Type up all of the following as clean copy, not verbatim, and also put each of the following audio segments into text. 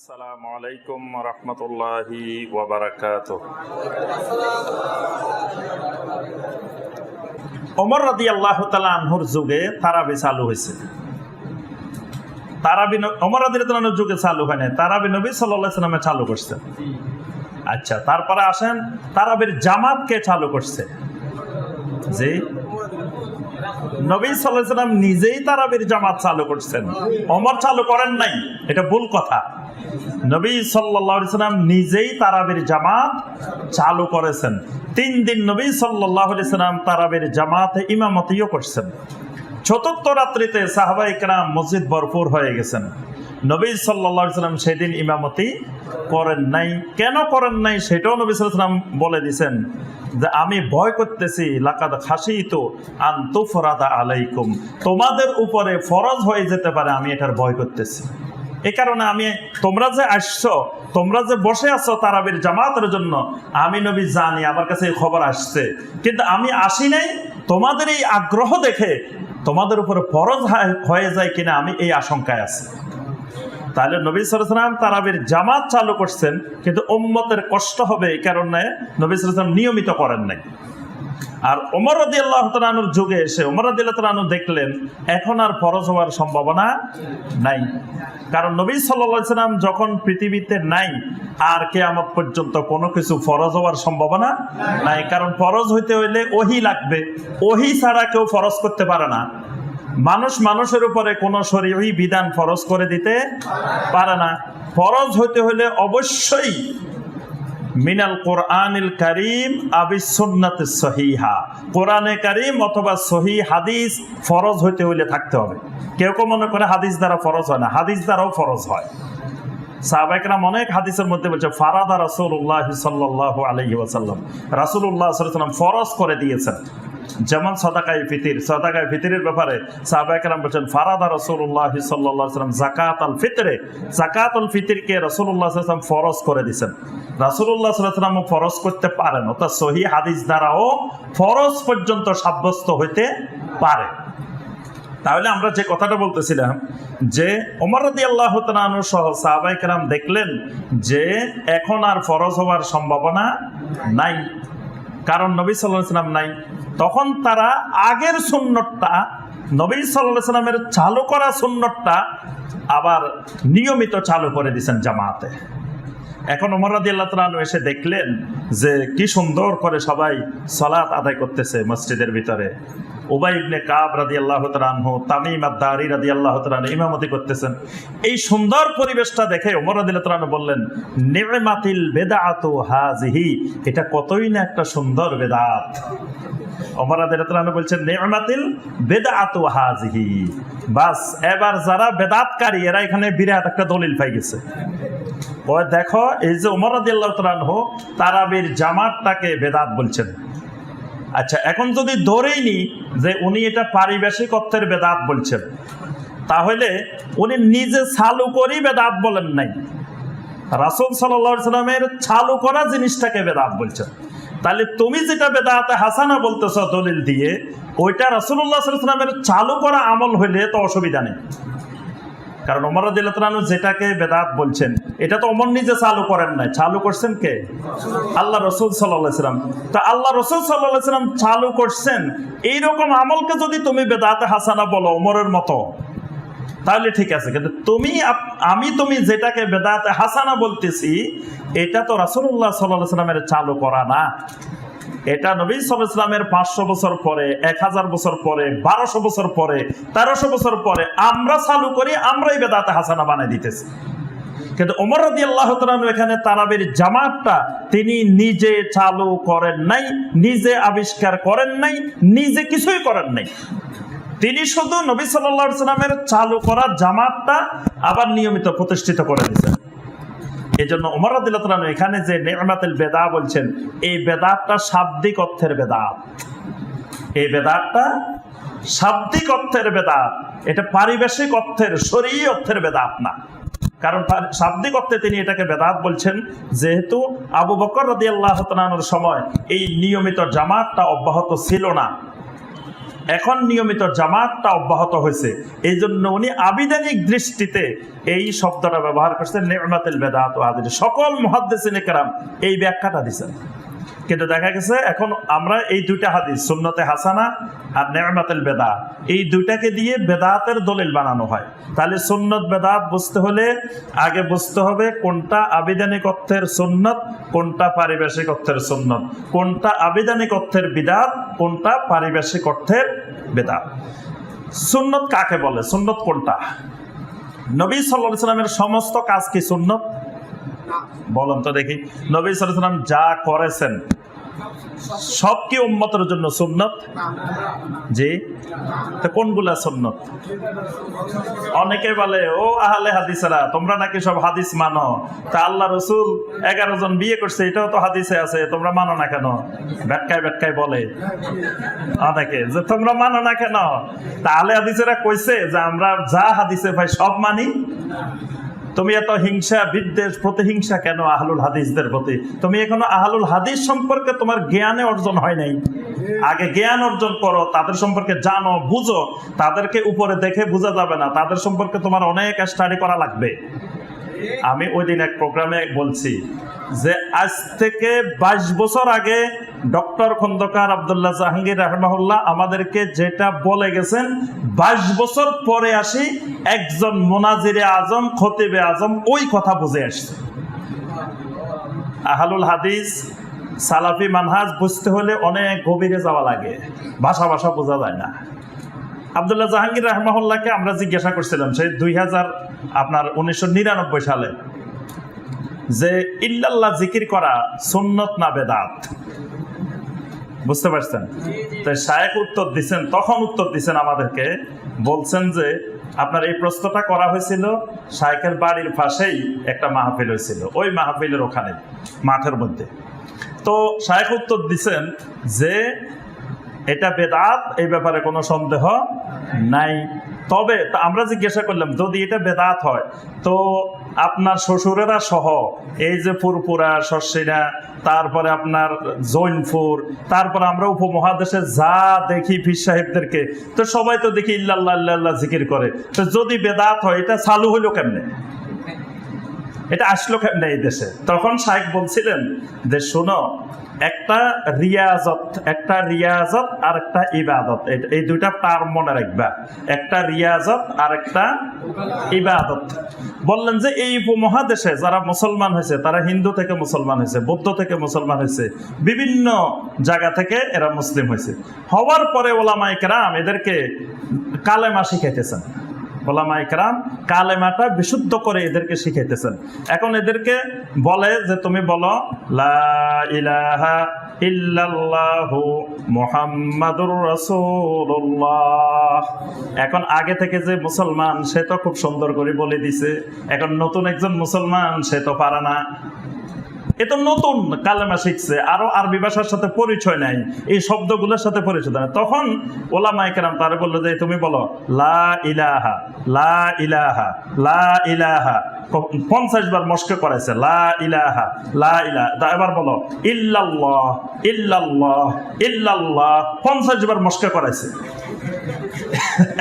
আসসালামু আলাইকুম রহমতুল্লাহি ওয়া বারাকাতুহু। ওমর রাদিয়াল্লাহু তাআলা আনহুর যুগে তারাবি চালু হয়েছে। তারাবি ওমর রাদিয়াল্লাহু তাআলার যুগে চালু হয় না, তারাবি নবী সাল্লাল্লাহু আলাইহি ওয়াসাল্লাম চালু করছেন। আচ্ছা, তারপরে আসেন তারাবির জামাত কে চালু করছে? জি, নবী সাল্লাল্লাহু আলাইহি ওয়াসাল্লাম নিজেই তারাবির জামাত চালু করছেন, ওমর চালু করেন নাই। এটা ভুল কথা। নবী সাল্লাল্লাহু আলাইহি ওয়াসাল্লাম নিজেই তারাবির জামাত চালু করেছেন। 3 দিন নবী সাল্লাল্লাহু আলাইহি ওয়াসাল্লাম তারাবির জামাতে ইমামতিও করছেন। চতুর্থ রাত্রিতে সাহাবায়ে কেরাম মসজিদ ভরপুর হয়ে গেছেন। নবী সাল্লাল্লাহু আলাইহি ওয়াসাল্লাম সেদিন ইমামতি করেন নাই। কেন করেন নাই সেটাও নবী সাল্লাল্লাহু আলাইহি ওয়াসাল্লাম বলে দিয়েছেন যে আমি ভয় করতেছি, লাকাদ খাশিতু আন তুফরাদা আলাইকুম, তোমাদের উপরে ফরজ হয়ে যেতে পারে, আমি এটার ভয় করতেছি। এই কারণে আমি, তোমরা যে আসছো, তোমরা যে বসে আছো তারাবির জামাতের জন্য, আমি নবী জানি, আমার কাছে এই খবর আসছে, কিন্তু আমি আসি নাই তোমাদের এই আগ্রহ দেখে তোমাদের উপরে ফরজ হয়ে যায় কিনা আমি এই আশঙ্কায় আছি। তাহলে নবী সাল্লাল্লাহু আলাইহি ওয়াসাল্লাম তারাবির জামাত চালু করছেন, কিন্তু উম্মতের কষ্ট হবে এই কারণে নবী সাল্লাল্লাহু আলাইহি ওয়াসাল্লাম নিয়মিত করেন নাই। আর ওমর রাদিয়াল্লাহু তাআলা আনহুর যুগে এসে ওমর রাদিয়াল্লাহু তাআলা আনহু দেখলেন এখন আর ফরজ হওয়ার সম্ভাবনা নাই, কারণ নবী সাল্লাল্লাহু আলাইহি ওয়াসাল্লাম যখন পৃথিবীতে নাই আর কিয়ামত পর্যন্ত কোনো কিছু ফরজ হওয়ার সম্ভাবনা নাই। কারণ ফরজ হইতে হইলে ওহী লাগবে, ওহী ছাড়া কেউ ফরজ করতে পারে না। মানুষের উপরে কোনো শরঈ বিধান ফরজ করে দিতে পারে না। ফরজ হইতে হলে অবশ্যই মিনাল কোরআনিল কারীম আবিস সুন্নাতিস সহিহা, কোরআনে কারীম অথবা সহিহ হাদিস ফরজ হইতে হইলে থাকতে হবে। কেউ কেউ মনে করে হাদিস দ্বারা ফরজ হয় না, হাদিস দ্বারাও ফরজ হয়। সাহাবায়ে কেরাম অনেক হাদিসের মধ্যে বলছে ফারাদা রাসূলুল্লাহ সাল্লাল্লাহু আলাইহি ওয়াসাল্লাম, রাসূলুল্লাহ সাল্লাল্লাহু আলাইহি ওয়াসাল্লাম ফরজ করে দিয়েছেন। যেমন সাদাকায়ে ফিতরের ব্যাপারে সাহাবায়ে কেরাম বলেন ফারাদা রাসূলুল্লাহ সাল্লাল্লাহু আলাইহি ওয়াসাল্লাম যাকাতুল ফিতরকে রাসূলুল্লাহ সাল্লাল্লাহু আলাইহি ওয়াসাল্লাম ফরজ করে দিয়েছেন। রাসূলুল্লাহ সাল্লাল্লাহু আলাইহি ওয়াসাল্লাম ফরজ করতে পারেন, অর্থাৎ সহিহ হাদিস দ্বারাও ফরজ পর্যন্ত সাব্যস্ত হইতে পারে। তাহলে আমরা যে কথাটা বলতেছিলাম যে ওমর রাদিয়াল্লাহু তাআলা আনহু সহ সাহাবায়ে কেরাম দেখলেন যে এখন আর ফরজ হওয়ার সম্ভাবনা নাই, কারণ নবী সাল্লাল্লাহু আলাইহি ওয়াসাল্লাম নাই। তখন তারা আগের সুন্নতটা, নবী সাল্লাল্লাহু আলাইহি ওয়াসাল্লামের চালু করা সুন্নতটা আবার নিয়মিত চালু করে দিয়েছেন জামাতে। এখন ওমর রাদিয়াল্লাহু তাআলা আনহু এসে দেখলেন যে কি সুন্দর করে সবাই সালাত আদায় করতেছে মসজিদের ভিতরে। উবাই ইবনে কাব রাদিয়াল্লাহু তাআলা আনহু, তামিম আদ-দারি রাদিয়াল্লাহু তাআলা আনহু ইমামতি করতেছেন। এই সুন্দর পরিবেশটা দেখে ওমর রাদিয়াল্লাহু তাআলা আনহু বললেন নি'মাতিল বিদআতু হাযিহি, এটা কতই না একটা সুন্দর বিদআত। ওমর রাদিয়াল্লাহু তাআলা আনহু বলছেন নি'মাতিল বিদআতু হাযিহি, বাস এবার যারা বেদাতকারী এরা এখানে বিরাট একটা দলিল পাই গেছে। ওই দেখো, এই যে ওমর রাদিয়াল্লাহু তাআলা আনহু তারাবির জামাতটাকে বেদাত বলছেন। আচ্ছা, এখন যদি ধরেই নি যে উনি এটা পারিবেশিক অর্থের বেদাত বলছেন, তাহলে উনি নিজে চালু করেই বেদাত বলেন নাই, রাসূল সাল্লাল্লাহু আলাইহি ওয়াসাল্লামের চালু করা জিনিসটাকে বেদাত বলছেন। তাহলে তুমি যেটা বেদাতে হাসানা বলতেছ দলিল দিয়ে, ওইটা রাসূলুল্লাহ সাল্লাল্লাহু আলাইহি ওয়াসাল্লামের চালু করা আমল হইলে তো অসুবিধা নেই। কারণ ওমর রাদিয়াল্লাহু তাআলা আনহু যেটাকে বেদাত বলছেন এটা তো ওমর নিজে চালু করেন নাই, চালু করছেন কে? আল্লাহ রাসূল সাল্লাল্লাহু আলাইহি ওয়াসাল্লাম। তা আল্লাহ রাসূল সাল্লাল্লাহু আলাইহি ওয়াসাল্লাম চালু করছেন, এইরকম আমলকে যদি তুমি বেদাতে হাসানা বলো ওমরের মতো, তাহলে ঠিক আছে। কিন্তু তুমি যেটাকে বেদাতে হাসানা বলতেছি এটা তো রাসূলুল্লাহ সাল্লাল্লাহু আলাইহি ওয়াসাল্লামের চালু করা না। এটা নবী সাল্লাল্লাহু আলাইহি ওয়াসাল্লামের 500 বছর পরে, 1000 বছর পরে, 1200 বছর পরে, 1300 বছর পরে আমরা চালু করি, আমরাই বেদাতে হাসানা বানাই দিতেছি। কিন্তু ওমর রাদিয়াল্লাহু তাআলা আনহু এখানে তারাবির জামাতটা তিনি নিজে চালু করেন নাই, নিজে আবিষ্কার করেন নাই, নিজে কিছুই করেন নাই। তিনি শুধু নবী সাল্লাল্লাহু আলাইহি ওয়াসাল্লামের চালু করা জামাতটা আবার নিয়মিত প্রতিষ্ঠিত করে দিয়েছেন। এই জন্য ওমর রাদিয়াল্লাহু তাআলা এখানে যে নি'মাতুল বিদআ বলছেন, এই বেদাতটা শাব্দিক অর্থের বেদাত। এই বেদাতটা শাব্দিক অর্থের বেদাত, এটা পারিবেশিক অর্থের, শরঈ অর্থের বেদাত না। কারণ শাব্দিক অর্থে তিনি এটাকে বেদাত বলছেন যেহেতু আবু বকর রাদিয়াল্লাহু তাআলার সময় এই নিয়মিত জামাতটা অব্যাহত ছিল না। এখন নিয়মিত জামাতটা অব্যাহত হয়েছে, এই জন্য উনি আবিধানিক দৃষ্টিতে এই শব্দটা ব্যবহার করছেন, নি'মাতুল বিদআত ওয়া হাদিস। সকল মুহাদ্দিসিনে কেরাম এই ব্যাখ্যাটা দিয়েছেন। কিন্তু দেখা গেছে এখন আমরা এই দুইটা হাদিস, সুন্নতে হাসানা আর নি'মাতুল বিদআত, এই দুইটাকে দিয়ে বেদাতের দলিল বানানো হয়। তাহলে সুন্নত বেদাত বুঝতে হলে আগে বুঝতে হবে কোনটা আবিধানিক অর্থের সুন্নত, কোনটা পারিভাষিক অর্থের সুন্নত, কোনটা আবিধানিক অর্থের বিদআত, কোনটা পারিভাষিক অর্থের বেদাত। সুন্নত কাকে বলে? সুন্নত কোনটা? নবী সাল্লাল্লাহু আলাইহি ওয়াসাল্লামের সমস্ত কাজ কি সুন্নত? বলেন তো দেখি। নবী সাল্লাল্লাহু আলাইহি ওয়াসাল্লাম যা করেছেন সব কি উম্মতের জন্য সুন্নত? জি। তো কোনগুলা সুন্নত? অনেকে বলে ও আহলে হাদিসেরা, তোমরা নাকি সব হাদিস মানো, তা আল্লাহ রাসূল 11 জন বিয়ে করছে, এটাও তো হাদিসে আছে, তোমরা মানো না কেন? ব্যাখ্যায় বলে অনেকে যে তোমরা মানো না কেন? তা আহলে হাদিসেরা কইছে যে আমরা যা হাদিসে ভাই সব মানি। তুমি এত হিংসা, বিদ্বেষ, প্রতিহিংসা কেন আহলুল হাদিসদের প্রতি? তুমি এখনো আহলুল হাদিস সম্পর্কে তোমার জ্ঞানে অর্জন হয় নাই। আগে জ্ঞান অর্জন করো, তাদের সম্পর্কে জানো, বুঝো। তাদেরকে উপরে দেখে বোঝা যাবে না, তাদের সম্পর্কে তোমার অনেক স্টাডি করা লাগবে। আমি ওই দিন এক প্রোগ্রামে বলছি যে আজ থেকে 22 বছর আগে ডক্টর খন্দকার আব্দুল্লাহ জাহাঙ্গীর রাহিমাহুল্লাহ আমাদেরকে যেটা বলে গেছেন, 22 বছর পরে আসি একজন মুনাজিরে আজম, খতিবে আজম ওই কথা বুঝে আসছে। আহলুল হাদিস, সালাফি মানহাজ বুঝতে হলে অনেক গভীরে যাওয়া লাগে, ভাষা বোঝা যায় না। আব্দুল্লাহ জাহাঙ্গীর রাহিমাহুল্লাহকে আমরা জিজ্ঞাসা করছিলাম সেই 1999 সালে যে ইল্লাল্লাহ জিকির করা সুন্নত না বেদাত, বুঝতে পারছেন? তাই শায়েখ উত্তর দিচ্ছেন, তখন উত্তর দিচ্ছেন আমাদেরকে, বলছেন যে আপনার এই প্রশ্নটা করা হয়েছিল শায়েখের বাড়ির পাশেই একটা মাহফিল হয়েছিল, ওই মাহফিলের ওখানে মাঠের মধ্যে। তো শায়েখ উত্তর দিচ্ছেন যে এটা বেদাত, এই ব্যাপারে কোনো সন্দেহ নাই। তবে আমরা জিজ্ঞাসা করলাম যদি এটা বেদাত হয় তো আপনার শ্বশুরেরা সহ এই যে ফুরপুরা, শর্ষিনা, তারপরে আপনার জৈনপুর, তারপরে আমরা উপমহাদেশে যা দেখি পীর সাহেবদেরকে, তো সবাই তো দেখি ইল্লাল্লাহ ইল্লাল্লাহ জিকির করে। তো যদি বেদাত হয় এটা চালু হইল কেমনে? এটা আসলো কেমনে এই দেশে? তখন শাইখ বলছিলেন যে শোনো, একটা রিয়াজত আর একটা ইবাদত, এই দুইটা টার্ম মনে রাখবা। একটা রিয়াজত আর একটা ইবাদত। বললেন যে এই উপমহাদেশে যারা মুসলমান হয়েছে তারা হিন্দু থেকে মুসলমান হয়েছে, বৌদ্ধ থেকে মুসলমান হয়েছে, বিভিন্ন জায়গা থেকে এরা মুসলিম হয়েছে। হওয়ার পরে ওলামায়ে কেরাম এদেরকে কালেমা শিখাইতেছেন। ওলামায়ে কেরাম কালেমাটা বিশুদ্ধ করে এদেরকে শিখাইতেছেন। এখন এদেরকে বলে যে তুমি বলো লা ইলাহা ইল্লাল্লাহু মুহাম্মাদুর রাসূলুল্লাহ। এখন আগে থেকে যে মুসলমান সে তো খুব সুন্দর করে বলে দিছে, এখন নতুন একজন মুসলমান সে তো পারে না, এ তো নতুন কালেমা শিখছে, আরো আরবি ভাষার সাথে পরিচয় নাই, এই শব্দগুলোর সাথে পরিচয় নাই। তখন ওলামায়ে কেরাম তারে বললো যে তুমি বলো লা ইলাহা লা ইলাহা লা ইলাহা, 50 বার মস্কে করাইছে লা ইলাহা লা ইলাহা। এবার বলো ইল্লাল্লাহ ইল্লাল্লাহ ইল্লাল্লাহ, 50 বার মস্কে করাইছে।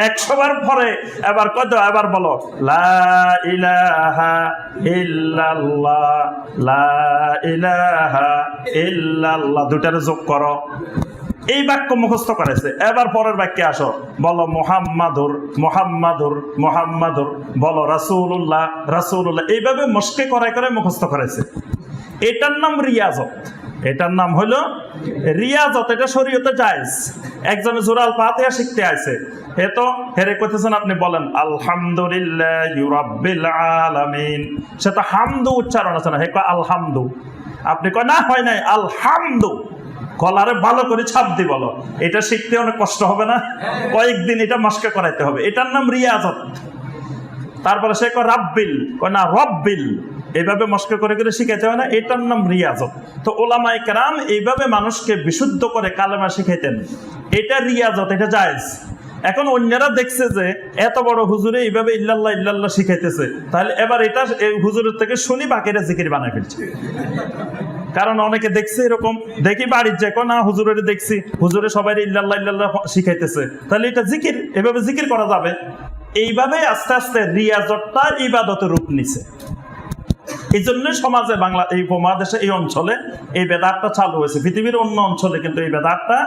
100 বার পরে এবার কত? এবার বলো লা ইলাহা ইল্লাল্লাহ লা ইলাহা ইল্লাল্লাহ, দুটারে যোগ করো। এই বাক্য মুখস্থ করেছে। এবার পরের বাক্যে আসো, বলো মুহাম্মাদুর মুহাম্মাদুর মুহাম্মাদুর, বলো রাসূলুল্লাহ রাসূলুল্লাহ। এইভাবে মস্কে করাই করে মুখস্থ করেছে। এটার নাম রিয়াজত, এটার নাম হলো রিয়াজত। এটা শরীয়তে জায়েজ। একজনে সূরা ফাতিহা শিখতে আছে, এ তো হেরে কইতেছেন আপনি বলেন আলহামদুলিল্লাহি রাব্বিল আলামিন, সে তো হামদু উচ্চারণ আছে না, হে কয় আলহামদু। আপনি কয় না হয় নাই আলহামদু, গলারে ভালো করে ছাপ দি বলো। এটা শিখতে অনেক কষ্ট হবে না? কয়েকদিন এটা মস্কে করাইতে হবে। এটার নাম রিয়াজত। তারপরে সে কয় রাব্বিল, কয় না রব্বিল, এইভাবে মস্কে করে করে শিখাইতে হয় না, এটার নাম রিয়াজত। তো ওলামায়ে কেরাম এইভাবে মানুষকে বিশুদ্ধ করে কালেমা শিখাইতেন, এটা রিয়াজত, এটা জায়েজ। এখন অন্যরা দেখছে যে এত বড় হুজুরে এইভাবে ইল্লাল্লাহ ইল্লাল্লাহ শিখাইতেছে, তাহলে এবার এটা এই হুজুরের থেকে শুনি বাকিরা জিকির বানায় ফেলছে। কারণ অনেকে দেখছে এরকম, দেখি বাড়ির যে না হুজুরের দেখছি, হুজুরে সবাই ইল্লাল্লাহ ইল্লাল্লাহ শিখাইতেছে, তাহলে এটা জিকির, এভাবে জিকির করা যাবে। এইভাবে আস্তে আস্তে রিয়াজতটা ইবাদতের রূপ নিছে। এই জন্য সমাজে বাংলা এই উপমহাদেশে এই অঞ্চলে এই বেদাতটা চালু হয়েছে, পৃথিবীর অন্য অঞ্চলে কিন্তু এই বেদাতটা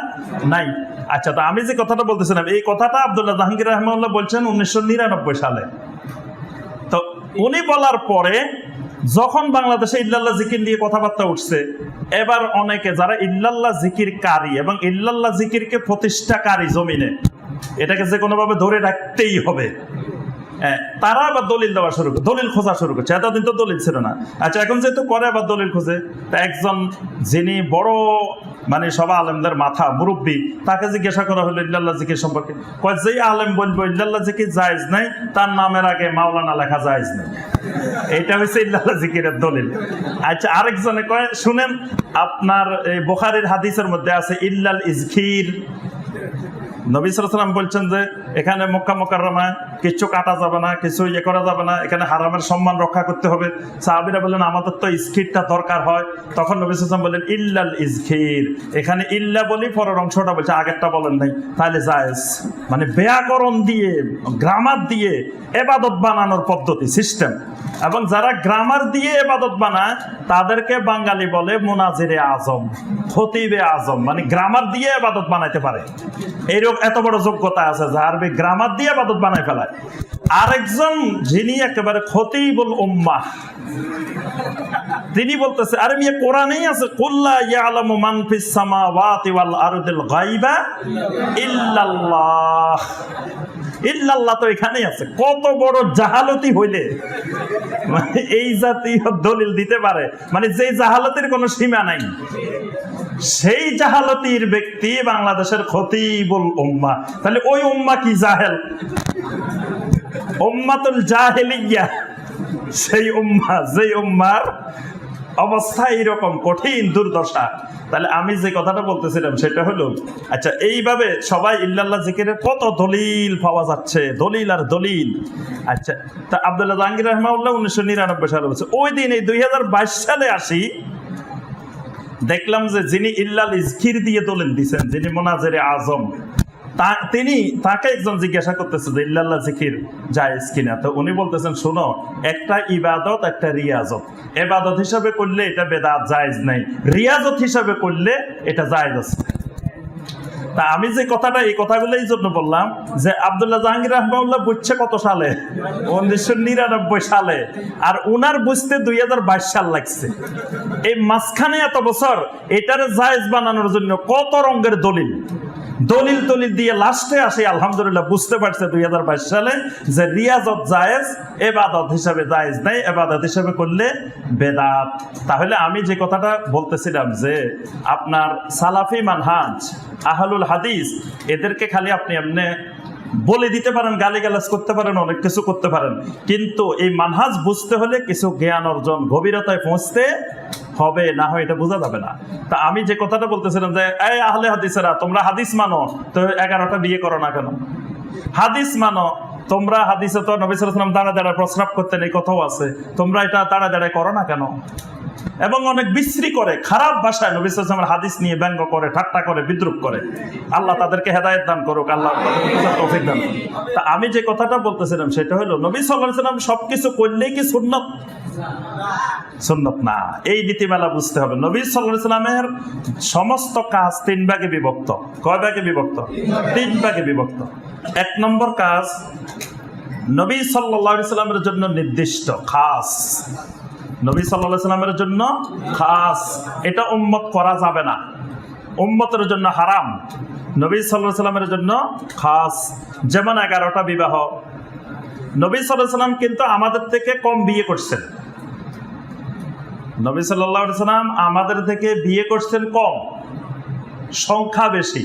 নাই। আচ্ছা, তো আমি যে কথাটা বলতেছিলাম, এই কথাটা আব্দুল্লাহ জাহাঙ্গীর রাহমাহুল্লাহ বলছেন 1999 সালে। তো উনি বলার পরে যখন বাংলাদেশে ইল্লাল্লাহ জিকির নিয়ে কথাবার্তা উঠছে, এবার অনেকে যারা ইল্লাল্লাহ জিকির কারি এবং ইল্লাল্লাহ জিকিরকে প্রতিষ্ঠাকারী জমিনে, এটাকে যে কোনোভাবে ধরে রাখতেই হবে, তারা আবার দলিল দেওয়া শুরু করে, দলিল খোঁজা শুরু করছে। এতদিন তো দলিল ছিল না। আচ্ছা, এখন যেহেতু করে আবার দলিল খোঁজে, তা একজন যিনি বড় মানে সবা আলেমদের মাথা মুরব্বী, তাকে জিজ্ঞাসা করা হলো ইল্লাল্লাহ জিকির সম্পর্কে। কয় যেই আলেম বলবো ইল্লাল্লাহ জিকির জায়েজ নাই, তার নামের আগে মাওলানা লেখা জায়েজ নাই। এটা হচ্ছে ইল্লাল্লাহ জিকিরের দলিল। আচ্ছা, আরেকজনে কয় শুনেন, আপনার এই বুখারীর হাদিসের মধ্যে আছে ইল্লাল ইজখির। নবী সাল্লাল্লাহু আলাইহি ওয়াসাল্লাম বলছেন যে এখানে মক্কা মুকাররমায় কিছু কাটা যাবে না, কিছু ইয়ে করা যাবে না, এখানে হারামের সম্মান রক্ষা করতে হবে। সাহাবীরা বললেন আমাদের তো ইজখিরটা দরকার হয়। তখন নবী সাল্লাল্লাহু আলাইহি ওয়াসাল্লাম বললেন ইল্লাল ইজখির। এখানে ইল্লা বলি, পরের অংশটা বলছে, আগেরটা বলেন নাই, তাহলে জায়েজ। মানে ব্যাকরণ দিয়ে, গ্রামার দিয়ে ইবাদত বানানোর পদ্ধতি, সিস্টেম। এবং যারা গ্রামার দিয়ে ইবাদত বানায় তাদেরকে বাঙালি বলে মুনাজিরে আজম, খতিবে আজম। মানে গ্রামার দিয়ে ইবাদত বানাইতে পারে, এইরকম এত বড় যোগ্যতা আছে যে আরবি গ্রামার দিয়ে ইবাদত বানায় ফেলায়। আরেকজন যিনি একেবারে খতিবুল উম্মাহ, তিনি বলতেছে আরে মিয়া কোরআনেই আছে কুল্লা ইয়ালামু মান ফিস সামাওয়াতি ওয়াল আরদিল গায়বা ইল্লাল্লাহ। ইল্লাল্লাহ তো এখানেই আছে। কত বড় জাহালতি হইলে মানে এই জাতীয় দলিল দিতে পারে, মানে যে জাহালতির কোনো সীমা নাই, সেই জাহালতির ব্যক্তি বাংলাদেশের খতিবুল উম্মাহ। তাহলে ওই উম্মাহ কি জাহেল? উম্মাতুল জাহেলিয়া, সেই উম্মাহ, যেই উম্মার অবস্থা এইরকম কঠিন দুর্দশা। তাহলে আমি যে কথাটা বলতেছিলাম সেটা হলো, আচ্ছা এইভাবে সবাই ইল্লাল্লাহ জিকিরের কত দলিল পাওয়া যাচ্ছে, দলিল আর দলিল। আচ্ছা, তা আব্দুল্লাহ জাহাঙ্গীর রাহমাহুল্লাহ 1999 সালে বলছে, ওই দিন এই 2022 সালে আসি দেখলাম যে যিনি ইল্লাল ইজখির দিয়ে দলিল দিচ্ছেন, যিনি মুনাজিরে আজম, তিনি তাকে একজন জিজ্ঞাসা করতেছে যে ইল্লাল্লাহ জিকির জায়েজ কিনা। তো উনি বলতেছেন শোনো, একটা ইবাদত, একটা রিয়াজত। ইবাদত হিসাবে করলে এটা বেদাত জায়েজ নাই, রিয়াজত হিসাবে করলে এটা জায়েজ আছে। তা আমি যে কথাটা, এই কথাগুলো এই জন্য বললাম যে আব্দুল্লাহ জাহাঙ্গীর রাহমাহুল্লাহ বুঝছে কত সালে? 1999 সালে। আর উনার বুঝতে 2022 সাল লাগছে। এই মাঝখানে এত বছর এটারে জায়েজ বানানোর জন্য কত রঙের দলিল দলিল দিয়ে লাস্টে আসে আলহামদুলিল্লাহ বুঝতে পারছে 2022 সালে যে রিয়াজত জায়েজ, ইবাদত হিসাবে জায়েজ নাই, ইবাদত হিসাবে করলে বেদাত। তাহলে আমি যে কথাটা বলতেছিলাম যে আপনার সালাফি মানহাজ, আহলুল হাদিস, এদেরকে খালি আপনি এমনি বলে দিতে পারেন, গালিগালাজ করতে পারেন, অনেক কিছু করতে পারেন, কিন্তু এই মানহাজ বুঝতে হলে কিছু জ্ঞান অর্জন, গভীরতায় পৌঁছতে হবে, না হয় এটা বোঝা যাবে না। তা আমি যে কথাটা বলতেছিলাম যে এই আহলে হাদিসেরা, তোমরা হাদিস মানো তো 11টা বিয়ে করো না কেন? হাদিস মানো, তোমরা হাদিসে তো নবী সাল্লাল্লাহু আলাইহি ওয়াসাল্লাম দাঁড়া দাঁড়া প্রস্রাব করতেন, এই কথাও আছে, তোমরা এটা দাঁড়া দাঁড়ায় করো না কেন? এবং অনেক বিশ্রী করে, খারাপ ভাষায় নবী সাল্লাল্লাহু আলাইহি ওয়াসাল্লামের হাদিস নিয়ে ব্যঙ্গ করে, ঠাট্টা করে, বিদ্রূপ করে। আল্লাহ তাদেরকে হেদায়েত দান করুক, আল্লাহ তৌফিক দান করুক। তা আমি যে কথাটা বলতেছিলাম সেটা হলো, নবী সাল্লাল্লাহু আলাইহি ওয়াসাল্লাম সবকিছু করলেই কি সুন্নাত? সুন্নাত না। এই নীতিমালা বুঝতে হবে। নবী সাল্লাল্লাহু আলাইহি ওয়াসাল্লামের সমস্ত কাজ 3 ভাগে বিভক্ত। কয় ভাগে বিভক্ত? 3 ভাগে বিভক্ত। 1 নম্বর কাজ নবী সাল্লাল্লাহু আলাইহি ওয়াসাল্লামের জন্য নির্দিষ্ট, খাস। নবী সাল্লাল্লাহু আলাইহি ওয়াসাল্লামের জন্য খাস, এটা উম্মত করা যাবে না, উম্মতের জন্য হারাম। নবী সাল্লাল্লাহু আলাইহি ওয়াসাল্লামের জন্য খাস। যেমন 11টা বিবাহ। নবী সাল্লাল্লাহু আলাইহি ওয়াসাল্লাম কিন্তু আমাদের থেকে কম বিয়ে করছেন। নবী সাল্লাল্লাহু আলাইহি ওয়াসাল্লাম আমাদের থেকে বিয়ে করছেন কম, সংখ্যা বেশি।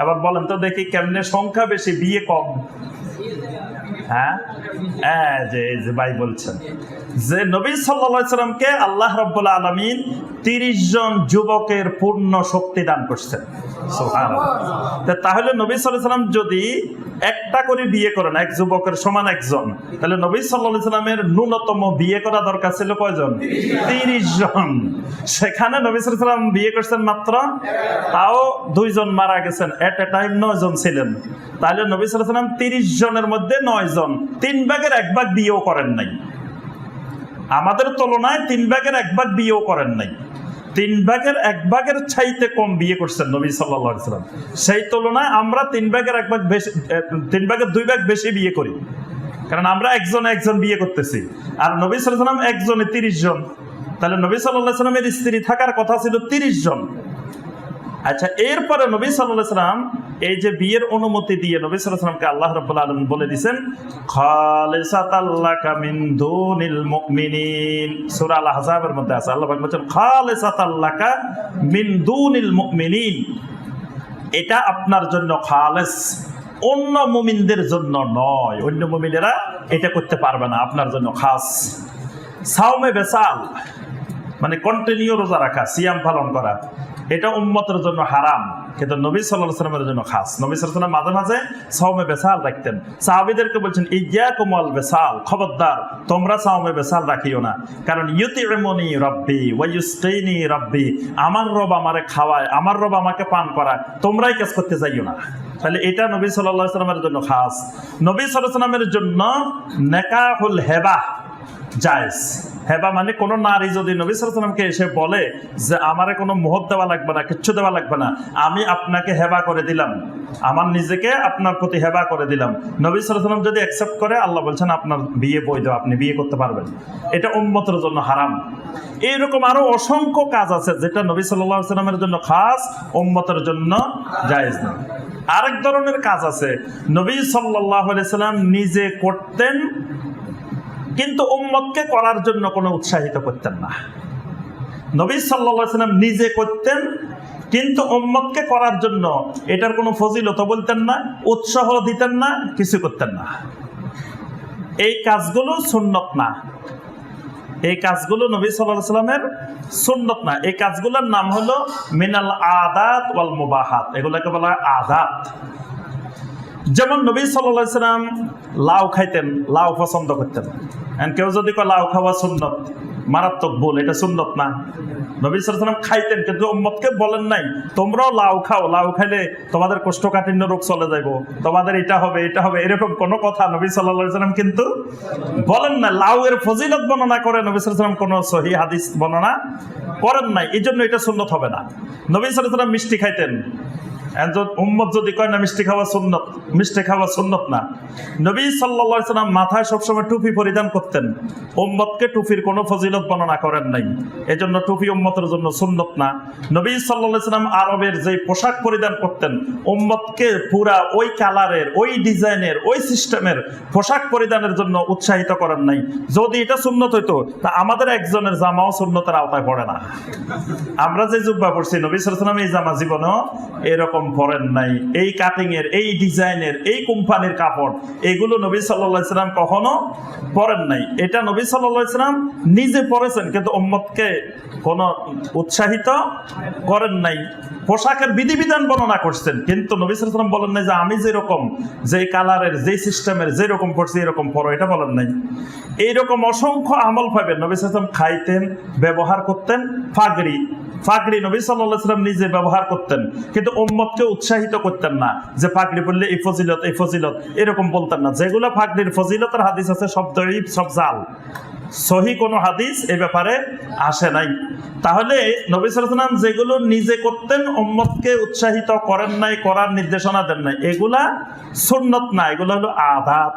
এবার বলেন তো দেখি কেমনে সংখ্যা বেশি বিয়ে কম? হ্যাঁ, যে ভাই বলছেন যে নবী সাল্লাল্লাহু আলাইহি সাল্লামকে আল্লাহ রাব্বুল আলামিন 30 জন যুবকের পূর্ণ শক্তি দান করছেন। সুবহানাল্লাহ। তাহলে নবী সাল্লাল্লাহু আলাইহি সাল্লাম যদি একটা করে বিয়ে করেন, এক যুবকের সমান একজন, তাহলে নবী সাল্লাল্লাহু আলাইহি সাল্লামের ন্যূনতম বিয়ে করা দরকার ছিল কয়জন? 30 জন। সেখানে নবী সাল্লাল্লাহু আলাইহি সাল্লাম বিয়ে করছেন মাত্র, তাও 2 জন মারা গেছেন, এট এ টাইম 9 জন ছিলেন। তাহলে নবী সাল্লাল্লাহু আলাইহি সাল্লাম 30 জনের মধ্যে 9 জন, 3 ভাগের 1 ভাগ বিয়েও করেন নাই। আমাদের তুলনায় 3 ভাগের 1 ভাগ বিয়েও করেন নাই। 3 ভাগের 1 ভাগের চাইতে কম বিয়ে করছেন নবী সাল্লাল্লাহু আলাইহি সাল্লাম। সেই তুলনায় আমরা 3 ভাগের 1 ভাগ বেশি, 3 ভাগের 2 ভাগ বেশি বিয়ে করি, কারণ আমরা একজন বিয়ে করতেছি, আর নবী সাল্লাল্লাহু আলাইহি সাল্লাম একজনে 30 জন। তাহলে নবী সাল্লাল্লাহু আলাইহি সাল্লামের স্ত্রী থাকার কথা ছিল 30 জন। আচ্ছা, এরপরে নবী সাল্লাল্লাহু আলাইহি সাল্লাম এই যে বিয়ের অনুমতি দিয়ে নবী সাল্লাল্লাহু আলাইহি সাল্লামকে আল্লাহ রাব্বুল আলামিন বলে দিয়েছেন খালিসাতাল লাকা মিন দুনিল মুমিনিন। সূরা আল আহজাবের মধ্যে আছে, আল্লাহ পাক বলেন খালিসাতাল লাকা মিন দুনিল মুমিনিন। এটা আপনার জন্য খালেস, অন্য মুমিনদের জন্য নয়। অন্য মুমিনেরা এটা করতে পারবে না, আপনার জন্য খাস। সাওমে বেসাল মানে কন্টিনিউ রোজা রাখা, সিয়াম পালন করা, এটা উম্মতের জন্য হারাম, কিন্তু নবী সাল্লাল্লাহু আলাইহি সাল্লামের জন্য খাস। নবী সাল্লাল্লাহু আলাইহি সাল্লাম মাঝে মাঝে সাওমে বেসাল রাখতেন। সাহাবীদেরকে বলছেন ইয়্যাকুম ওয়াল বেসাল, খবরদার তোমরা সাওমে বেসাল রাখিও না, কারণ ইউতিউমুনি রাব্বি ওয়া ইউসকিনি রাব্বি, আমার রব আমারে খাওয়ায়, আমার রব আমাকে পান করায়, তোমরাই কাজ করতে যাইও না। তাহলে এটা নবী সাল্লাল্লাহু আলাইহি সাল্লামের জন্য খাস। নবী সাল্লাল্লাহু আলাইহি সাল্লামের জন্য নিকাহুল হেবা জায়েজ। হেবা মানে কোন নারী যদি নবী সাল্লাল্লাহু আলাইহি সাল্লামকে এসে বলে যে আমারে কোনো মোহর দেওয়া লাগবে না, কিচ্ছু দেওয়া লাগবে না, আমি আপনাকে হেবা করে দিলাম, আমার নিজেকে আপনার প্রতি হেবা করে দিলাম, নবী সাল্লাল্লাহু আলাইহি সাল্লাম যদি অ্যাকসেপ্ট করে, আল্লাহ বলছেন আপনার বিয়ে বৈধ, আপনি বিয়ে করতে পারবেন। এটা উম্মতের জন্য হারাম। এইরকম আরো অসংখ্য কাজ আছে যেটা নবী সাল্লাল্লাহু আলাইহি সাল্লামের জন্য খাস, উম্মতের জন্য জায়েজ না। আরেক ধরনের কাজ আছে নবী সাল্লাল্লাহু আলাইহি সাল্লাম নিজে করতেন, কিন্তু উম্মতকে করার জন্য কোনো উৎসাহিত করতেন না। নবী সাল্লাল্লাহু আলাইহি সাল্লাম নিজে করতেন, কিন্তু উম্মতকে করার জন্য এটার কোনো ফজিলত বলতেন না, উৎসাহ দিতেন না, কিছু করতেন না। এই কাজগুলো সুন্নত না, এই কাজগুলো নবী সাল্লাল্লাহু আলাইহি সাল্লামের সুন্নত না। এই কাজগুলোর নাম হলো মিনাল আদাত ওয়াল মুবাহাত, এগুলোকে বলা হয় আদাত। যেমন নবী সাল্লাল্লাহু আলাইহি সাল্লাম লাউ খাইতেন, লাউ পছন্দ করতেন। কেউ যদি কয় লাউ খাওয়া সুন্নত, মারাত্মক ভুল, এটা সুন্নত না। নবী সাল্লাল্লাহু আলাইহি সাল্লাম খাইতেন, কিন্তু উম্মতকে বলেন নাই তোমরাও লাউ খাও, লাউ খাইলে তোমাদের কোষ্ঠকাঠিন্য রোগ চলে যাইব, তোমাদের এটা হবে এটা হবে, এরকম কোনো কথা নবী সাল্লাল্লাহু আলাইহি সাল্লাম কিন্তু বলেন না। লাউ এর ফজিলত বর্ণনা করে নবী সাল্লাল্লাহু আলাইহি সাল্লাম কোনো সহিহ হাদিস বর্ণনা করেন নাই, এই জন্য এটা সুন্নত হবে না। নবী সাল্লাল্লাহু আলাইহি সাল্লাম মিষ্টি খাইতেন, উম্মত যদি কয় না মিষ্টি খাওয়া সুন্নত, মিষ্টি খাওয়া সুন্নত না। নবী সাল্লাল্লাহু আলাইহি সাল্লাম মাথায় সবসময় টুপি পরিধান করতেন, উম্মতকে টুপির কোনো ফজিলত বর্ণনা করেন নাই, এজন্য টুপি উম্মতের জন্য সুন্নত না। নবী সাল্লাল্লাহু আলাইহি সাল্লাম আরবের যে পোশাক পরিধান করতেন, উম্মতকে পুরা ওই কালারের, ওই ডিজাইনের, ওই সিস্টেমের পোশাক পরিধানের জন্য উৎসাহিত করেন নাই। যদি এটা সুন্নত হইতো, তা আমাদের একজনের জামাও সুন্নতের আওতায় পড়ে না। আমরা যে জুব্বা পরছি, নবী সাল্লাল্লাহু আলাইহি সাল্লাম এই জামা জীবনেও এরকম পরেন নাই, এই কাটিং এর, এই ডিজাইনের, এই কোম্পানির কাপড়, এগুলো নবী সাল্লাল্লাহু আলাইহি সাল্লাম কখনো পরেন নাই। এটা নবী সাল্লাল্লাহু আলাইহি সাল্লাম নিজে পরেছেন, কিন্তু উম্মতকে কোনো উৎসাহিত করেন নাই। পোশাকের বিধিবিধান বর্ণনা করছেন, কিন্তু নবী সাল্লাল্লাহু আলাইহি সাল্লাম বলেন নাই যে আমি যেরকম, যে কালারের, যে সিস্টেমের, যেরকম পড়ছি এরকম পরো, এটা বলেন নাই। এইরকম অসংখ্য আমল পাবেন। নবী সাল্লাল্লাহু আলাইহি সাল্লাম খাইতেন, ব্যবহার করতেন ফাগড়ি, ফাগড়ি নবী সাল্লাল্লাহু আলাইহি সাল্লাম নিজে ব্যবহার করতেন, কিন্তু উম্মতকে উৎসাহিত করতেন না যে ফাগড়ি পরলে এই ফজিলত, এই ফজিলত, এরকম বলতেন না। যেগুলো ফাগড়ির ফজিলতের হাদিস আছে সব দঈফ, সব জাল, সহি কোনো হাদিস এই ব্যাপারে আসে নাই। তাহলে নবী সাল্লাল্লাহু আলাইহি সাল্লাম যেগুলো নিজে করতেন, উম্মতকে উৎসাহিত করেন নাই, করার নির্দেশনা দেন নাই, এগুলা সুন্নত না, এগুলো হলো আদাত।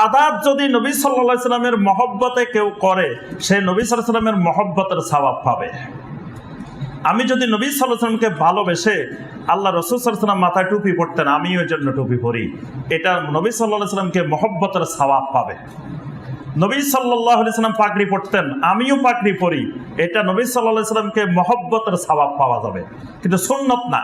আদাত যদি নবী সাল্লাল্লাহু আলাইহি সাল্লামের মহব্বতে কেউ করে, সে নবী সাল্লাল্লাহু আলাইহি সাল্লামের মহব্বতের সওয়াব পাবে। আমি যদি নবী সাল্লাল্লাহু আলাইহি সাল্লামকে ভালোবেসে, আল্লাহ রাসূল সাল্লাল্লাহু আলাইহি সাল্লাম মাথায় টুপি পরতেন, আমিও এর জন্য টুপি পরি, এটা নবী সাল্লাল্লাহু আলাইহি সাল্লামকে মহব্বতের সওয়াব পাবে। নবী সাল্লাল্লাহু আলাইহি সাল্লাম পাগড়ি পরতেন, আমিও পাগড়ি পরি, এটা নবী সাল্লাল্লাহু আলাইহি সাল্লামকে মহব্বতের সওয়াব পাওয়া যাবে, কিন্তু সুন্নত না।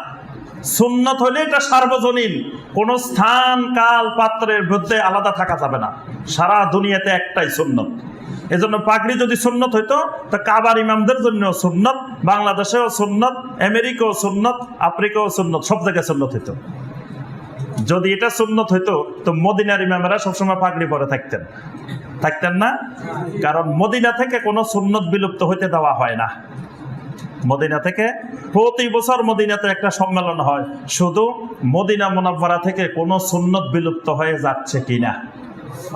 সুন্নত হলে এটা সার্বজনীন, কোন স্থান, কাল, পাত্রের মধ্যে আলাদা থাকা যাবে না, সারা দুনিয়াতে একটাই সুন্নত। এজন্য পাগড়ি যদি সুন্নত হইতো তো কাবার ইমামদের জন্য সুন্নত, বাংলাদেশেও সুন্নত, আমেরিকাও সুন্নত, আফ্রিকাও সুন্নত, সব জায়গায় সুন্নত হইতো। যদি এটা সুন্নত হইতো তো মদিনার ইমামেরা সবসময় পাগড়ি পরে থাকতেন না, কারণ মদিনা থেকে কোনো সুন্নত বিলুপ্ত হইতে দেওয়া হয় না। মদিনা থেকে প্রতি বছর মদিনাতে একটা সম্মেলন হয়, শুধু মদিনা মুনাওয়ারা থেকে কোনো সুন্নত বিলুপ্ত হয়ে যাচ্ছে কিনা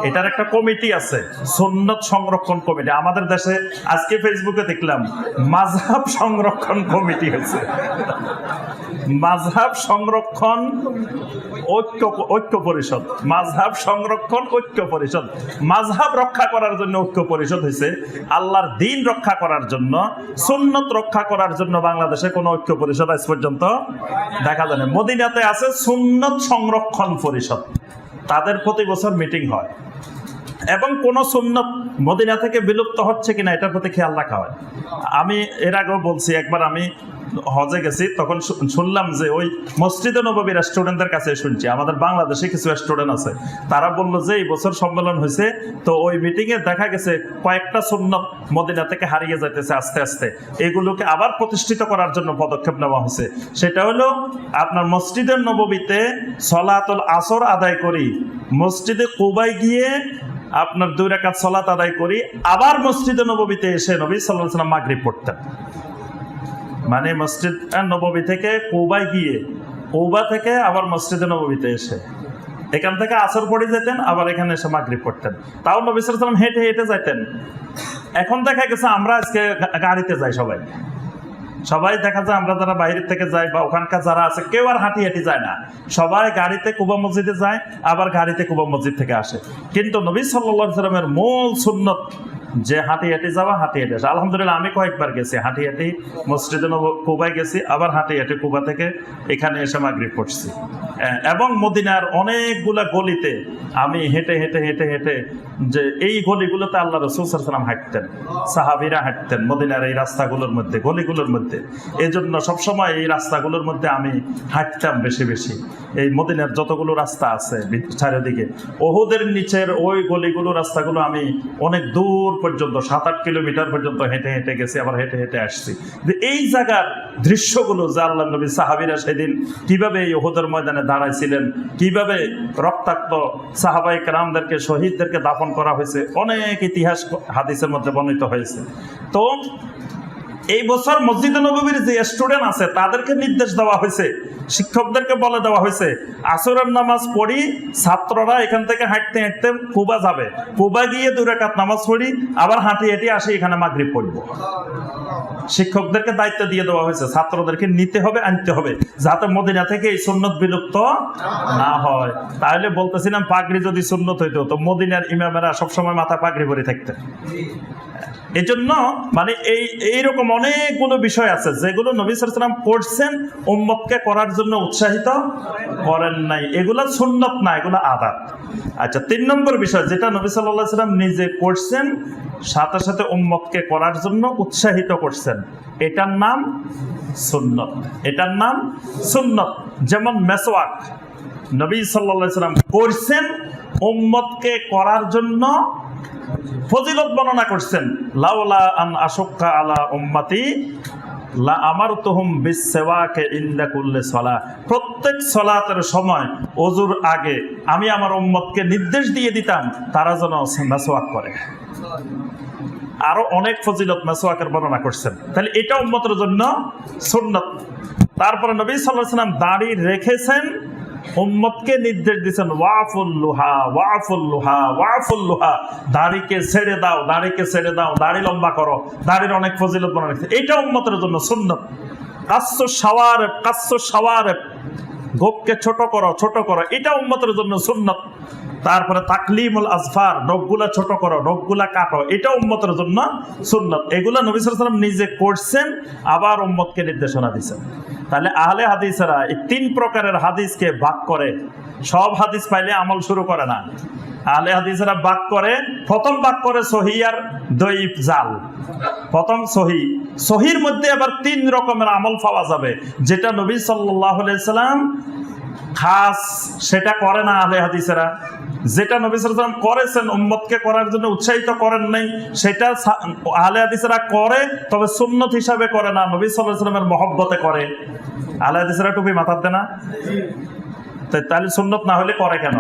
এটার একটা কমিটি আছে, সুন্নত সংরক্ষণ কমিটি। আমাদের দেশে আজকে ফেসবুকে দেখলাম মাযহাব সংরক্ষণ কমিটি হয়েছে, মাযহাব সংরক্ষণ ঐক্য পরিষদ, মাযহাব সংরক্ষণ ঐক্য পরিষদ। মাযহাব রক্ষা করার জন্য ঐক্য পরিষদ হয়েছে, আল্লাহর দ্বীন রক্ষা করার জন্য, সুন্নত রক্ষা করার জন্য বাংলাদেশে কোনো ঐক্য পরিষদ আজ পর্যন্ত দেখা যায় না। মদিনাতে আছে সুন্নত সংরক্ষণ পরিষদ, তাদের প্রতি বছর মিটিং হয় এবং কোন সুন্নত মদিনা থেকে বিলুপ্ত হচ্ছে কিনা এটার প্রতি খেয়াল রাখা হয়। আমি এর আগেও বলছি, একবার আমি হজে গেছি, তখন শুনলাম যে ওই মসজিদে নববীর স্টুডেন্টদের কাছে শুনছি, আমাদের বাংলাদেশে কিছু স্টুডেন্ট আছে, তারা বললো যে এই বছর সম্মেলন হয়েছে, তো ওই মিটিংয়ে দেখা গেছে কয়েকটা সুন্নত মদিনা থেকে হারিয়ে যাইতেছে আস্তে আস্তে, এগুলোকে আবার প্রতিষ্ঠিত করার জন্য পদক্ষেপ নেওয়া হয়েছে। সেটা হলো আপনার মসজিদের নববীতে সলাতুল আসর আদায় করি, মসজিদে কুবায় গিয়ে আপনার 2 রাকাত সালাত আদায় করি, আবার মসজিদে নববীতে এসে নবী সাল্লাল্লাহু আলাইহি ওয়াসাল্লাম মাগরিব পড়তেন। মানে মসজিদ নববী থেকে কুবায় গিয়ে, কুবা থেকে আবার মসজিদে নববীতে এসে, এখান থেকে আসর পড়ে যেতেন, আবার এখানে এসে মাগরিব পড়তেন। তাও নবী সাল্লাল্লাহু আলাইহি ওয়াসাল্লাম হেঁটে হেঁটে যাইতেন। এখন দেখা গেছে আমরা আজকে গাড়িতে যাই, সবাই দেখা যায় আমরা যারা বাইরে থেকে যাই বা ওখানকার যারা আছে কেউ আর হাঁটি হাঁটি যায় না, সবাই গাড়িতে কুবা মসজিদে যায়, আবার গাড়িতে কুবা মসজিদ থেকে আসে। কিন্তু নবী সাল্লাল্লাহু আলাইহি ওয়াসাল্লামের মূল সুন্নত যে হাঁটি হাঁটি যাওয়া, হাঁটি হেঁটে আসা। আলহামদুলিল্লাহ আমি কয়েকবার গেছি, হাঁটি হাঁটি মসজিদে কুবায় গেছি, আবার হাঁটি হাঁটি কুবা থেকে এখানে এসে মাগরিব পড়ছি। এবং মদিনার অনেকগুলা গলিতে আমি হেঁটে হেঁটে হেঁটে হেঁটে, যে এই গলিগুলোতে আল্লাহ রাসূল সাল্লাল্লাহু আলাইহি ওয়াসাল্লাম হাঁটতেন, সাহাবীরা হাঁটতেন মদিনার এই রাস্তাগুলোর মধ্যে, গলিগুলোর মধ্যে। এই জন্য সবসময় এই রাস্তাগুলোর মধ্যে আমি হাঁটতাম বেশি বেশি। এই মদিনার যতগুলো রাস্তা আছে চারিদিকে, ওহুদের নিচের ওই গলিগুলো রাস্তাগুলো আমি অনেক দূর পর্যন্ত 7-8 কিলোমিটার পর্যন্ত হেঁটে হেঁটে গেছি, আবার হেঁটে হেঁটে আসছি। এই জায়গার দৃশ্যগুলো যে আল্লাহ নবী সাহাবীরা সেদিন কিভাবে এই ওহুদের ময়দানে দাঁড়াইছিলেন, কিভাবে রক্তাক্ত সাহাবায়ে কেরামদেরকে, শহীদদেরকে দাফন করা হয়েছে, অনেক ইতিহাস হাদিসের মধ্যে বর্ণিত হয়েছে। তো এই বছর মসজিদে নববীর যে স্টুডেন্ট আছে তাদেরকে নির্দেশ দেওয়া হয়েছে, শিক্ষকদেরকে বলে দেওয়া হয়েছে, আসরের নামাজ পড়ি ছাত্ররা এখান থেকে হাঁটতে হাঁটতে কুবা যাবে, কুবা গিয়ে 2 রাকাত নামাজ পড়ি, আবার হাঁটি হেঁটে আসি এখানে মাগরিব পড়ব। শিক্ষকদেরকে দায়িত্ব দিয়ে দেওয়া হয়েছে, ছাত্রদেরকে নিতে হবে, আনতে হবে, যাতে মদিনা থেকে এই সুন্নত বিলুপ্ত না হয়। তাহলে বলতেছিলাম পাগড়ি যদি সুন্নত হইতো তো মদিনার ইমামেরা সবসময় মাথা পাগড়ি পরে থাকতেন। এই জন্য মানে এইরকম অনেকগুলো বিষয় আছে যেগুলো নবী সাল্লাল্লাহু আলাইহি ওয়াসাল্লাম করছেন, উম্মতকে করার জন্য উৎসাহিত করেন নাই, এগুলো সুন্নত না, এগুলো আদাত। আচ্ছা, 3 নম্বর বিষয় যেটা নবী সাল্লাল্লাহু আলাইহি ওয়াসাল্লাম নিজে করছেন, সাথে সাথে উম্মতকে করার জন্য উৎসাহিত করছেন, এটার নাম সুন্নত। এটার নাম সুন্নত। যেমন মেসওয়াক নবী সাল্লাল্লাহু আলাইহি ওয়াসাল্লাম করছেন, উম্মতকে করার জন্য ফজিলত বর্ণনা করছেন। লাউলা আন আশুক্কা আলা উম্মতি লা আমারতুহুম বিসওয়াকে ইনদা কুল্লি সালাহ। প্রত্যেক সালাতের সময় ওযুর আগে আমি আমার উম্মতকে নির্দেশ দিয়ে দিতাম তারা যেন মেসওয়াক করে। আরো অনেক ফজিলত মেসওয়াকের বর্ণনা করছেন। তাহলে এটা উম্মতের জন্য সুন্নাত। তারপরে নবী সাল্লাল্লাহু আলাইহি ওয়াসাল্লাম দাড়ি রেখেছেন, উম্মতকে নির্দেশ দিয়েছেন ওয়াফুল লুহা, ওয়াফুল লুহা, ওয়াফুল লুহা, দাড়িকে ছেড়ে দাও, দাড়িকে ছেড়ে দাও, দাড়ি লম্বা করো। দাড়ির অনেক ফজিলত বর্ণনা করেছে, এটা উম্মতের জন্য সুন্নাত। কাসসু শাওয়ারিব, কাসসু শাওয়ারিব, গোপকে ছোট করো, ছোট করো, এটা উম্মতের জন্য সুন্নাত। তারপরে তাকলিমুল আজফার, নখগুলা ছোট করো, নখগুলা কাটো, এটা উম্মতের জন্য সুন্নাত। এগুলা নবী সাল্লাল্লাহু আলাইহি ওয়াসাল্লাম নিজে করছেন, আবার উম্মতকে নির্দেশনা দিয়েছেন। তাহলে আহলে হাদিসেরা এই 3 প্রকারের হাদিসকে ভাগ করে, সব হাদিস পাইলে আমল শুরু করে না। আহলে হাদিসেরা ভাগ করে, প্রথম ভাগ করে সহিহ আর দঈফ জাল। প্রথম সহিহ, সহিহর মধ্যে আবার 3 রকমের আমল পাওয়া যাবে, যেটা নবী সাল্লাল্লাহু আলাইহি ওয়াসাল্লাম খাস সেটা করে না আহলে হাদিসেরা। যেটা নবী সাল্লাল্লাহু আলাইহি ওয়াসাল্লাম করেছেন উম্মতকে করার জন্য উৎসাহিত করেন নাই, সেটা আহলে হাদিসেরা করে, তবে সুন্নত হিসাবে করে না, নবী সাল্লাল্লাহু আলাইহি ওয়াসাল্লামের মহব্বতে করে। আহলে হাদিসেরা টুপি মাথার দেয় না, তাহলে সুন্নত না হলে করে কেন?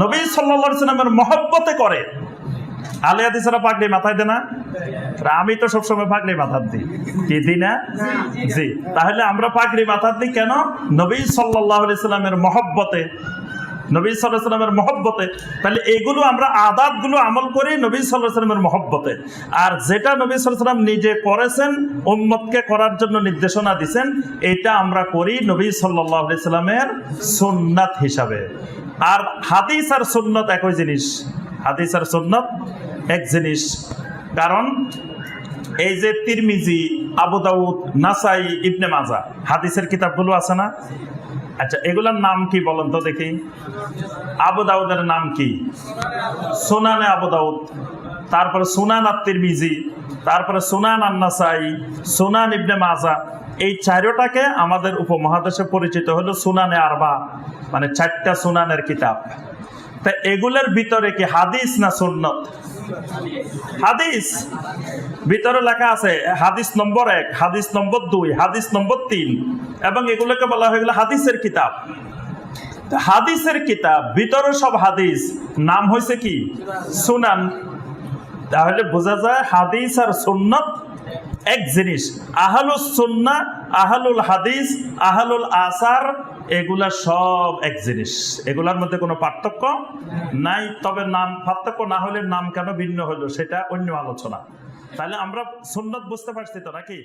নবী সাল্লাল্লাহু আলাইহি ওয়াসাল্লামের মহব্বতে করে। আহলে হাদিসেরা পাগড়ি মাথায় দেয় না? আমি তো সবসময় পাগড়ি মাথার দিই, কি দিই না? জি। তাহলে আমরা পাগড়ি মাথার দিই কেন? নবী সাল্লাল্লাহু আলাইহি ওয়াসাল্লামের মহব্বতে, নবী সাল্লাল্লাহু আলাইহি ওয়াসাল্লামের মহব্বতে। তাহলে এগুলো আমরা আদাতগুলো আমল করি নবী সাল্লাল্লাহু আলাইহি ওয়াসাল্লামের মহব্বতে। আর যেটা নবী সাল্লাল্লাহু আলাইহি ওয়াসাল্লাম নিজে করেছেন, উম্মতকে করার জন্য নির্দেশনা দিয়েছেন, এটা আমরা করি নবী সাল্লাল্লাহু আলাইহি ওয়াসাল্লামের সুন্নাত হিসাবে। আর হাদিস আর সুন্নাত একই জিনিস, হাদিস আর সুন্নাত এক জিনিস। কারণ এই যে তিরমিজি, আবু দাউদ, নাসাই, ইবনে মাজাহ হাদিসের কিতাবগুলো আছে না? আচ্ছা, এগুলোর নাম কি বলেন তো দেখি। আবু দাউদের নাম কি? সুনানে আবু দাউদ, তারপরে সুনান আত-তিরমিজি, তারপরে সুনান আন-নাসাই, সুনান ইবনে মাজাহ। এই চারটাকে আমাদের উপমহাদেশে পরিচিত হলো সুনানে আরবা, মানে 4টা সুনানের কিতাব। তা এগুলোর ভিতরে কি হাদিস না সুন্নত? হাদিস। ভিতরে লেখা আছে হাদিস নম্বর 1, হাদিস নম্বর 2, হাদিস নম্বর 3, এবং এগুলোকে বলা হয়ে গেল হাদিসের কিতাব। হাদিসের কিতাব ভিতরে সব হাদিস, নাম হয়েছে কি? সুনান। তাহলে বোঝা যায় হাদিস আর সুন্নত এক জিনিস। আহলুস সুন্নাহ, আহলুল হাদিস, আহলুল আসার, এগুলা সব এক জিনিস, এগুলার মধ্যে কোনো পার্থক্য নাই। তবে নাম পার্থক্য না হলে নাম কেন ভিন্ন হলো সেটা অন্য আলোচনা। তাহলে আমরা সুন্নত বুঝতে পারছি তো নাকি?